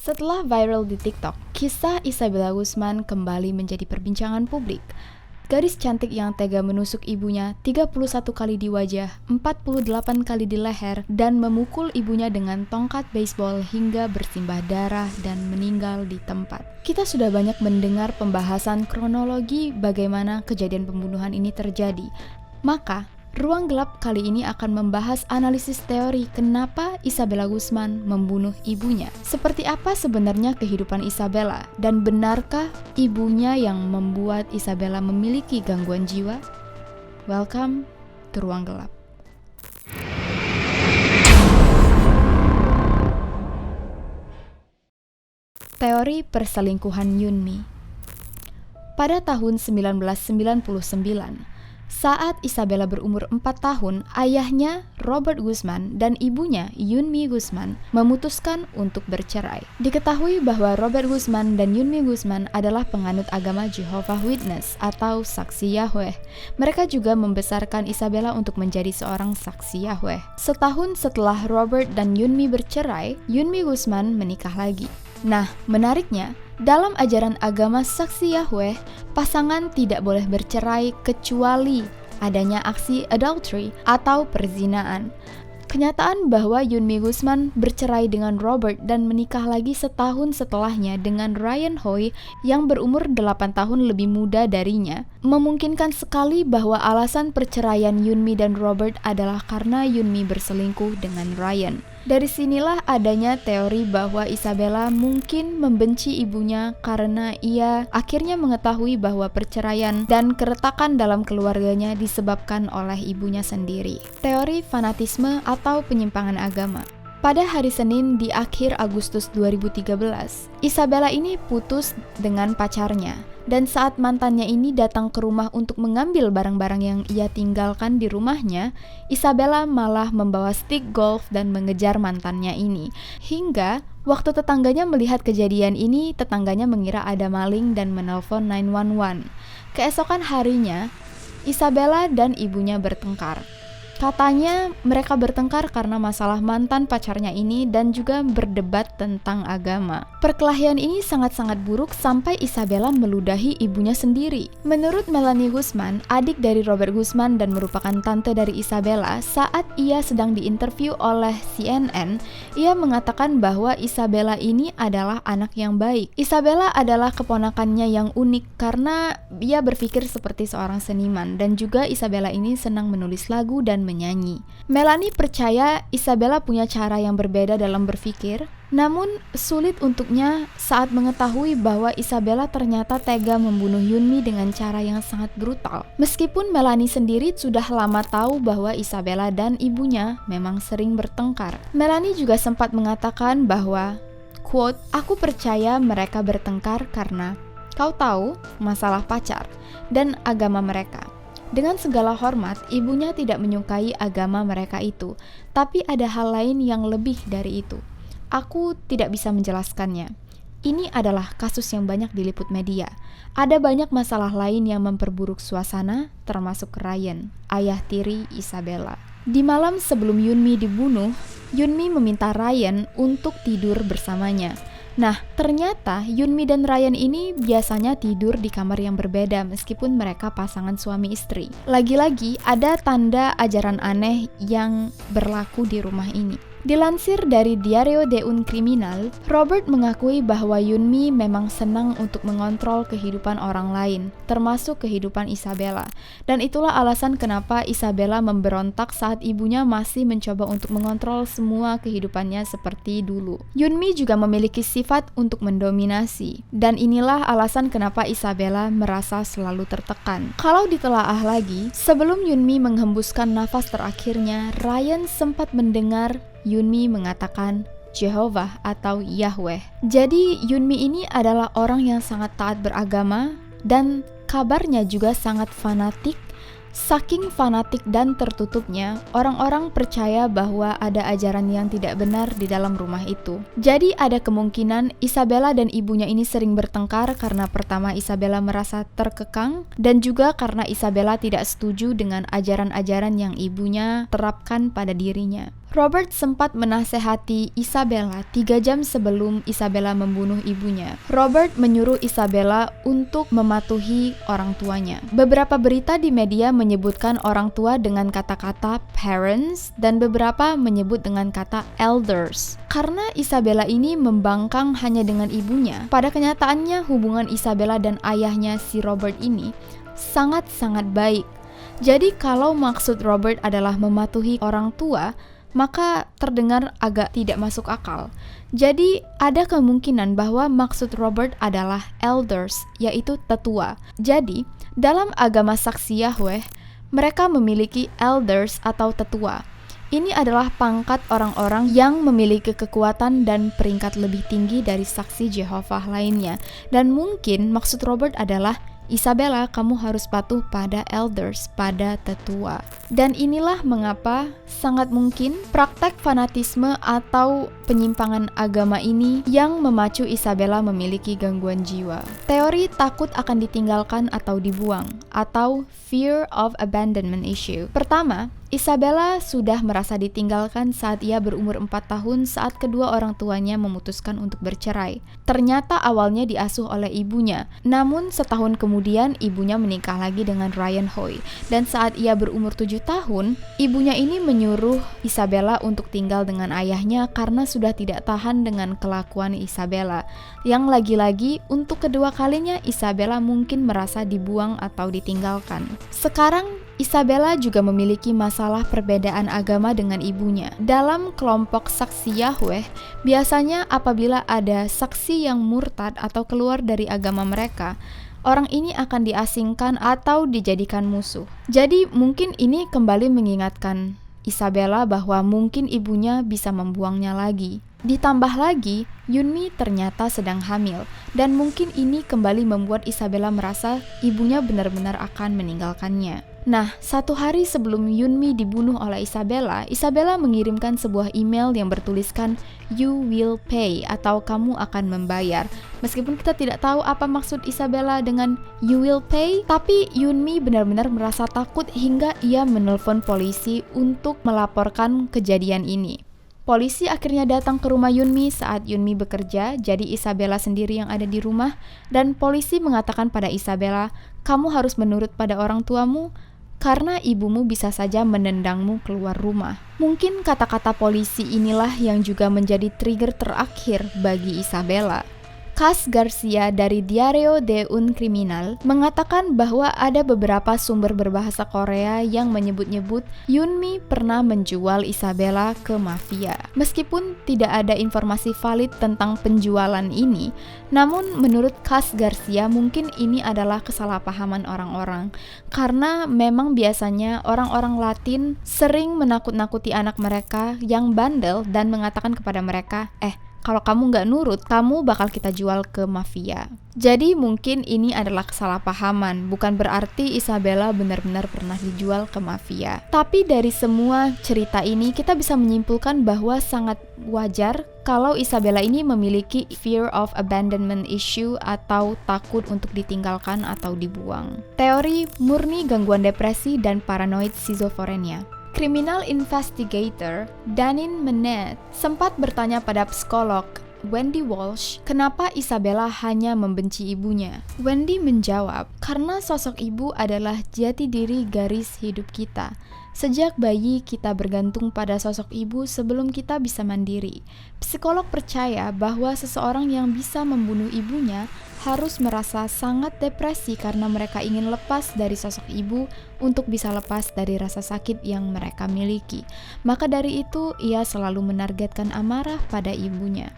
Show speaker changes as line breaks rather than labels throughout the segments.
Setelah viral di TikTok, kisah Isabella Guzman kembali menjadi perbincangan publik. Gadis cantik yang tega menusuk ibunya 31 kali di wajah, 48 kali di leher, dan memukul ibunya dengan tongkat baseball hingga bersimbah darah dan meninggal di tempat. Kita sudah banyak mendengar pembahasan kronologi bagaimana kejadian pembunuhan ini terjadi. Maka, Ruang Gelap kali ini akan membahas analisis teori kenapa Isabella Guzman membunuh ibunya. Seperti apa sebenarnya kehidupan Isabella, dan benarkah ibunya yang membuat Isabella memiliki gangguan jiwa? Welcome to Ruang Gelap. Teori perselingkuhan Yunmi. Pada tahun 1999, saat Isabella berumur 4 tahun, ayahnya Robert Guzman dan ibunya Yunmi Guzman memutuskan untuk bercerai. Diketahui bahwa Robert Guzman dan Yunmi Guzman adalah penganut agama Jehovah Witness atau saksi Yahweh. Mereka juga membesarkan Isabella untuk menjadi seorang saksi Yahweh. Setahun setelah Robert dan Yunmi bercerai, Yunmi Guzman menikah lagi. Nah, menariknya, dalam ajaran agama saksi Yahweh, pasangan tidak boleh bercerai kecuali adanya aksi adultery atau perzinaan. Kenyataan bahwa Yunmi Guzman bercerai dengan Robert dan menikah lagi setahun setelahnya dengan Ryan Hoey yang berumur 8 tahun lebih muda darinya, memungkinkan sekali bahwa alasan perceraian Yunmi dan Robert adalah karena Yunmi berselingkuh dengan Ryan. Dari sinilah adanya teori bahwa Isabella mungkin membenci ibunya karena ia akhirnya mengetahui bahwa perceraian dan keretakan dalam keluarganya disebabkan oleh ibunya sendiri. Teori fanatisme atau penyimpangan agama. Pada hari Senin di akhir Agustus 2013, Isabella ini putus dengan pacarnya. Dan saat mantannya ini datang ke rumah untuk mengambil barang-barang yang ia tinggalkan di rumahnya, Isabella malah membawa stick golf dan mengejar mantannya ini. Hingga waktu tetangganya melihat kejadian ini, tetangganya mengira ada maling dan menelpon 911. Keesokan harinya, Isabella dan ibunya bertengkar. Katanya mereka bertengkar karena masalah mantan pacarnya ini dan juga berdebat tentang agama. Perkelahian ini sangat-sangat buruk sampai Isabella meludahi ibunya sendiri. Menurut Melanie Guzman, adik dari Robert Guzman dan merupakan tante dari Isabella, saat ia sedang diinterview oleh CNN, ia mengatakan bahwa Isabella ini adalah anak yang baik. Isabella adalah keponakannya yang unik karena ia berpikir seperti seorang seniman, dan juga Isabella ini senang menulis lagu dan menyanyi. Melanie percaya Isabella punya cara yang berbeda dalam berpikir, namun sulit untuknya saat mengetahui bahwa Isabella ternyata tega membunuh Yunmi dengan cara yang sangat brutal. Meskipun Melanie sendiri sudah lama tahu bahwa Isabella dan ibunya memang sering bertengkar. Melanie juga sempat mengatakan bahwa, quote, "Aku percaya mereka bertengkar karena kau tahu masalah pacar dan agama mereka. Dengan segala hormat, ibunya tidak menyukai agama mereka itu, tapi ada hal lain yang lebih dari itu. Aku tidak bisa menjelaskannya. Ini adalah kasus yang banyak diliput media. Ada banyak masalah lain yang memperburuk suasana, termasuk Ryan, ayah tiri Isabella." Di malam sebelum Yunmi dibunuh, Yunmi meminta Ryan untuk tidur bersamanya. Nah, ternyata Yunmi dan Ryan ini biasanya tidur di kamar yang berbeda meskipun mereka pasangan suami istri. Lagi-lagi ada tanda ajaran aneh yang berlaku di rumah ini. Dilansir dari Diario de un Criminal, Robert mengakui bahwa Yunmi memang senang untuk mengontrol kehidupan orang lain, termasuk kehidupan Isabella. Dan itulah alasan kenapa Isabella memberontak saat ibunya masih mencoba untuk mengontrol semua kehidupannya seperti dulu. Yunmi juga memiliki sifat untuk mendominasi, dan inilah alasan kenapa Isabella merasa selalu tertekan. Kalau ditelaah lagi, sebelum Yunmi menghembuskan nafas terakhirnya, Ryan sempat mendengar Yunmi mengatakan Jehovah atau Yahweh. Jadi Yunmi ini adalah orang yang sangat taat beragama dan kabarnya juga sangat fanatik. Saking fanatik dan tertutupnya, orang-orang percaya bahwa ada ajaran yang tidak benar di dalam rumah itu. Jadi ada kemungkinan Isabella dan ibunya ini sering bertengkar karena pertama Isabella merasa terkekang dan juga karena Isabella tidak setuju dengan ajaran-ajaran yang ibunya terapkan pada dirinya. Robert sempat menasehati Isabella 3 jam sebelum Isabella membunuh ibunya. Robert menyuruh Isabella untuk mematuhi orang tuanya. Beberapa berita di media menyebutkan orang tua dengan kata-kata parents dan beberapa menyebut dengan kata elders. Karena Isabella ini membangkang hanya dengan ibunya, pada kenyataannya hubungan Isabella dan ayahnya si Robert ini sangat-sangat baik. Jadi kalau maksud Robert adalah mematuhi orang tua, maka terdengar agak tidak masuk akal. Jadi ada kemungkinan bahwa maksud Robert adalah elders, yaitu tetua. Jadi dalam agama saksi Yahweh, mereka memiliki elders atau tetua. Ini adalah pangkat orang-orang yang memiliki kekuatan dan peringkat lebih tinggi dari saksi Jehovah lainnya. Dan mungkin maksud Robert adalah, Isabella, kamu harus patuh pada elders, pada tetua. Dan inilah mengapa sangat mungkin praktek fanatisme atau penyimpangan agama ini yang memacu Isabella memiliki gangguan jiwa. Teori takut akan ditinggalkan atau dibuang, atau fear of abandonment issue. Pertama, Isabella sudah merasa ditinggalkan saat ia berumur 4 tahun saat kedua orang tuanya memutuskan untuk bercerai. Ternyata awalnya diasuh oleh ibunya, namun setahun kemudian ibunya menikah lagi dengan Ryan Hoy. Dan saat ia berumur 7 tahun, ibunya ini menyuruh Isabella untuk tinggal dengan ayahnya karena sudah tidak tahan dengan kelakuan Isabella. Yang lagi-lagi untuk kedua kalinya Isabella mungkin merasa dibuang atau ditinggalkan. Sekarang Isabella juga memiliki masalah perbedaan agama dengan ibunya. Dalam kelompok saksi Yahweh, biasanya apabila ada saksi yang murtad atau keluar dari agama mereka, orang ini akan diasingkan atau dijadikan musuh. Jadi mungkin ini kembali mengingatkan Isabella bahwa mungkin ibunya bisa membuangnya lagi. Ditambah lagi, Yunmi ternyata sedang hamil, dan mungkin ini kembali membuat Isabella merasa ibunya benar-benar akan meninggalkannya. Nah, 1 hari sebelum Yunmi dibunuh oleh Isabella, Isabella mengirimkan sebuah email yang bertuliskan "You will pay" atau kamu akan membayar. Meskipun kita tidak tahu apa maksud Isabella dengan "you will pay", tapi Yunmi benar-benar merasa takut hingga ia menelpon polisi untuk melaporkan kejadian ini. Polisi akhirnya datang ke rumah Yunmi saat Yunmi bekerja, jadi Isabella sendiri yang ada di rumah, dan polisi mengatakan pada Isabella, kamu harus menurut pada orang tuamu, karena ibumu bisa saja menendangmu keluar rumah. Mungkin kata-kata polisi inilah yang juga menjadi trigger terakhir bagi Isabella. Cas Garcia dari Diario de un Criminal mengatakan bahwa ada beberapa sumber berbahasa Korea yang menyebut-nyebut Yunmi pernah menjual Isabella ke mafia. Meskipun tidak ada informasi valid tentang penjualan ini, namun menurut Cas Garcia mungkin ini adalah kesalahpahaman orang-orang. Karena memang biasanya orang-orang Latin sering menakut-nakuti anak mereka yang bandel dan mengatakan kepada mereka, kalau kamu nggak nurut, kamu bakal kita jual ke mafia. Jadi mungkin ini adalah kesalahpahaman, bukan berarti Isabella benar-benar pernah dijual ke mafia. Tapi dari semua cerita ini kita bisa menyimpulkan bahwa sangat wajar kalau Isabella ini memiliki fear of abandonment issue atau takut untuk ditinggalkan atau dibuang. Teori murni gangguan depresi dan paranoid schizophrenia. Criminal investigator Danin Manet sempat bertanya pada psikolog Wendy Walsh, kenapa Isabella hanya membenci ibunya? Wendy menjawab, karena sosok ibu adalah jati diri garis hidup kita. Sejak bayi kita bergantung pada sosok ibu sebelum kita bisa mandiri. Psikolog percaya bahwa seseorang yang bisa membunuh ibunya harus merasa sangat depresi karena mereka ingin lepas dari sosok ibu untuk bisa lepas dari rasa sakit yang mereka miliki. Maka dari itu, ia selalu menargetkan amarah pada ibunya.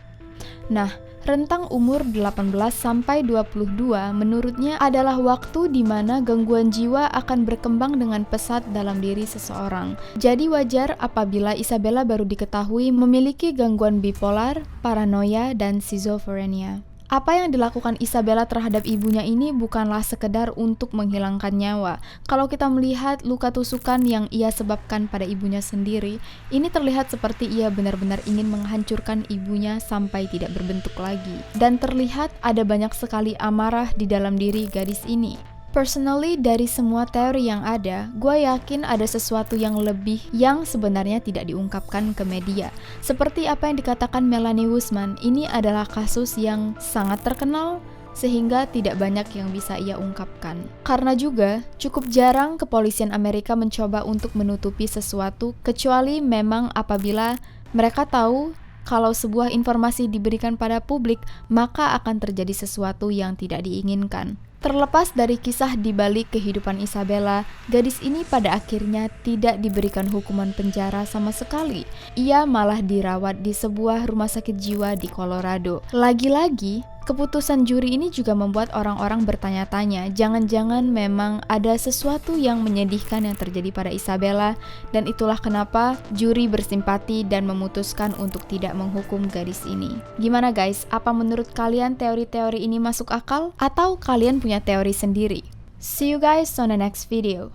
Nah, rentang umur 18 sampai 22 menurutnya adalah waktu di mana gangguan jiwa akan berkembang dengan pesat dalam diri seseorang. Jadi wajar apabila Isabella baru diketahui memiliki gangguan bipolar, paranoia, dan schizophrenia. Apa yang dilakukan Isabella terhadap ibunya ini bukanlah sekedar untuk menghilangkan nyawa. Kalau kita melihat luka tusukan yang ia sebabkan pada ibunya sendiri, ini terlihat seperti ia benar-benar ingin menghancurkan ibunya sampai tidak berbentuk lagi. Dan terlihat ada banyak sekali amarah di dalam diri gadis ini. Personally, dari semua teori yang ada, gue yakin ada sesuatu yang lebih yang sebenarnya tidak diungkapkan ke media. Seperti apa yang dikatakan Melanie Wusman, ini adalah kasus yang sangat terkenal sehingga tidak banyak yang bisa ia ungkapkan. Karena juga, cukup jarang kepolisian Amerika mencoba untuk menutupi sesuatu, kecuali memang apabila mereka tahu kalau sebuah informasi diberikan pada publik, maka akan terjadi sesuatu yang tidak diinginkan. Terlepas dari kisah di balik kehidupan Isabella, gadis ini pada akhirnya tidak diberikan hukuman penjara sama sekali. Ia malah dirawat di sebuah rumah sakit jiwa di Colorado. Lagi-lagi, keputusan juri ini juga membuat orang-orang bertanya-tanya, jangan-jangan memang ada sesuatu yang menyedihkan yang terjadi pada Isabella, dan itulah kenapa juri bersimpati dan memutuskan untuk tidak menghukum gadis ini. Gimana guys, apa menurut kalian teori-teori ini masuk akal? Atau kalian punya teori sendiri? See you guys on the next video.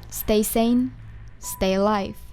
Stay sane, stay alive.